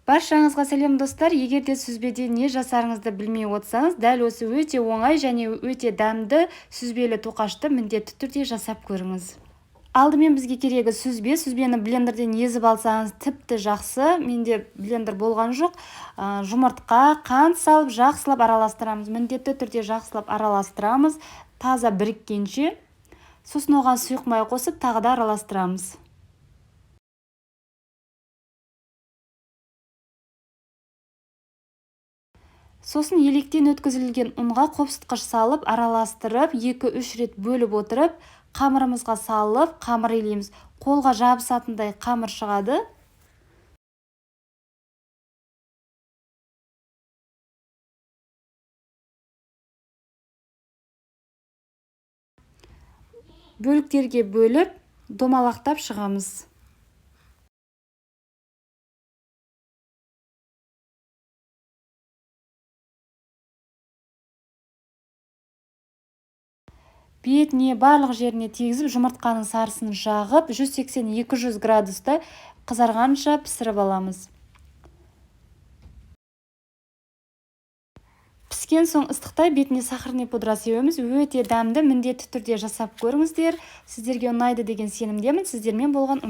Баршаңызға сәлем достар. Егер де сүзбеде не жасарыңызды білмей отсаңыз, дәл осы өте оңай және өте дәмді сүзбелі тоқашты міндетті түрде жасап көріңіз. Алдымен бізге керегі сүзбе. Сүзбені блендерден езіп алсаңыз тіпті жақсы. Менде блендер болған жоқ. Жұмыртқа, қант салып, жақсылап араластырамыз. Міндетті түрде жақсылап араластырамыз. Таза біріккенше. Сосын оған сұйық май қосып, тағы да араластырамыз. Сосын електен өткізілген ұнға қопсытқыш салып, араластырып, 2-3 рет бөліп отырып, қамырымызға салып, қамыр илейміз. Қолға жабысатындай қамыр шығады. Бөліктерге бөліп, домалақтап шығамыз. Бетіне барлық жеріне тегізіп, жұмыртқаның сарысын жағып, 180-200 градуста қызарғанша пісіріп аламыз. Піскен соң ыстықта бетіне сахарный пудра себеміз. Өте дәмді, міндетті түрде жасап көріңіздер. Сіздерге ұнайды деген сенімдемін. Сіздермен болған